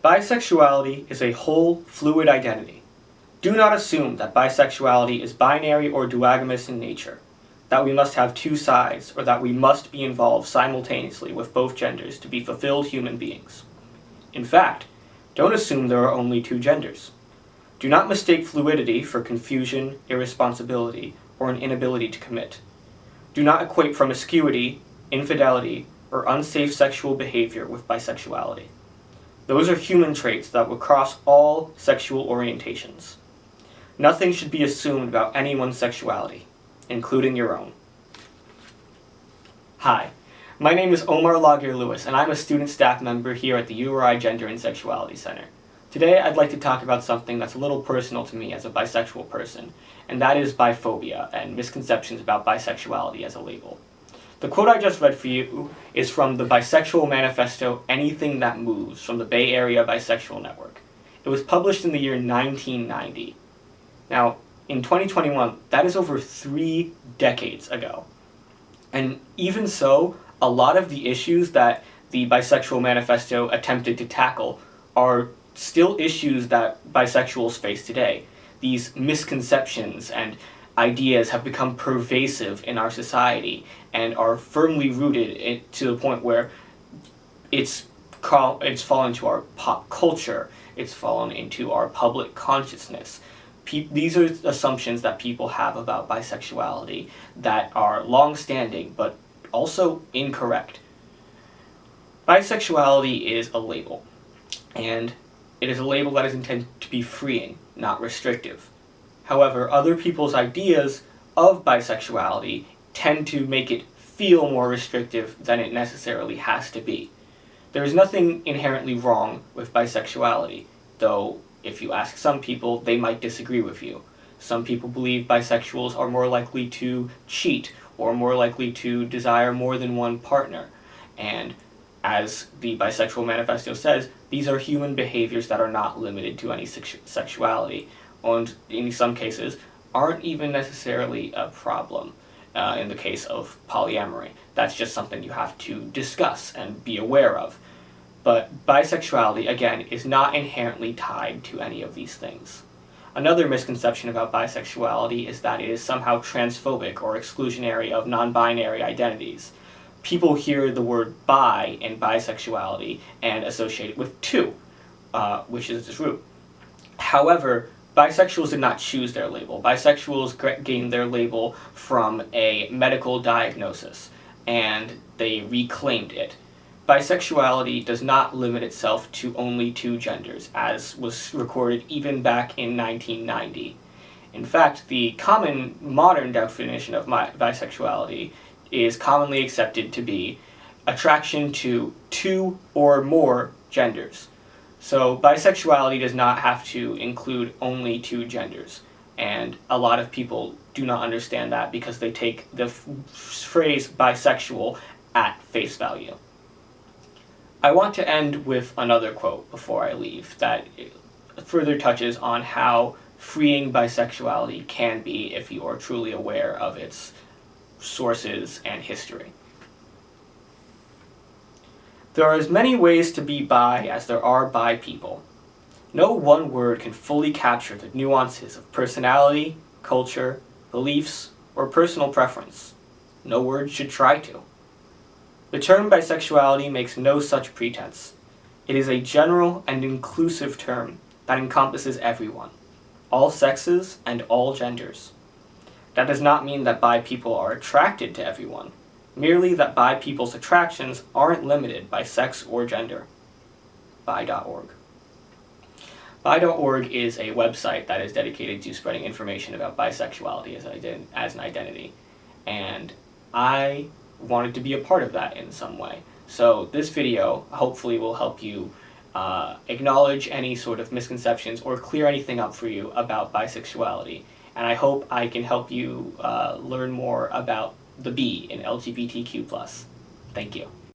Bisexuality is a whole, fluid identity. Do not assume that bisexuality is binary or duogamous in nature, that we must have two sides, or that we must be involved simultaneously with both genders to be fulfilled human beings. In fact, don't assume there are only two genders. Do not mistake fluidity for confusion, irresponsibility, or an inability to commit. Do not equate promiscuity, infidelity, or unsafe sexual behavior with bisexuality. Those are human traits that will cross all sexual orientations. Nothing should be assumed about anyone's sexuality, including your own. Hi, my name is Omar Laguerre-Lewis, and I'm a student staff member here at the URI Gender Sexuality Center. Today, I'd like to talk about something that's a little personal to me as a bisexual person, and that is biphobia and misconceptions about bisexuality as a label. The quote I just read for you is from the bisexual manifesto, Anything That Moves, from the Bay Area Bisexual Network. It was published in the year 1990. Now, in 2021, that is over 3 decades ago. And even so, a lot of the issues that the Bisexual Manifesto attempted to tackle are still issues that bisexuals face today. These misconceptions and ideas have become pervasive in our society and are firmly rooted to the point where it's fallen into our pop culture, it's fallen into our public consciousness. These are assumptions that people have about bisexuality that are long-standing but also incorrect. Bisexuality is a label, and it is a label that is intended to be freeing, not restrictive. However, other people's ideas of bisexuality tend to make it feel more restrictive than it necessarily has to be. There is nothing inherently wrong with bisexuality, though if you ask some people, they might disagree with you. Some people believe bisexuals are more likely to cheat or more likely to desire more than one partner. And as the Bisexual Manifesto says, these are human behaviors that are not limited to any sexuality, and in some cases aren't even necessarily a problem in the case of polyamory. That's just something you have to discuss and be aware of. But bisexuality, again, is not inherently tied to any of these things. Another misconception about bisexuality is that it is somehow transphobic or exclusionary of non-binary identities. People hear the word bi in bisexuality and associate it with two, which is true. However, bisexuals did not choose their label. Bisexuals gained their label from a medical diagnosis, and they reclaimed it. Bisexuality does not limit itself to only two genders, as was recorded even back in 1990. In fact, the common modern definition of bisexuality is commonly accepted to be attraction to two or more genders. So bisexuality does not have to include only two genders, and a lot of people do not understand that because they take the phrase bisexual at face value. I want to end with another quote before I leave that further touches on how freeing bisexuality can be if you are truly aware of its sources and history. There are as many ways to be bi as there are bi people. No one word can fully capture the nuances of personality, culture, beliefs, or personal preference. No word should try to. The term bisexuality makes no such pretense. It is a general and inclusive term that encompasses everyone, all sexes and all genders. That does not mean that bi people are attracted to everyone, merely that bi people's attractions aren't limited by sex or gender. Bi.org. Bi.org is a website that is dedicated to spreading information about bisexuality as an identity, and I wanted to be a part of that in some way. So this video hopefully will help you acknowledge any sort of misconceptions or clear anything up for you about bisexuality. And I hope I can help you learn more about the B in LGBTQ+. Thank you.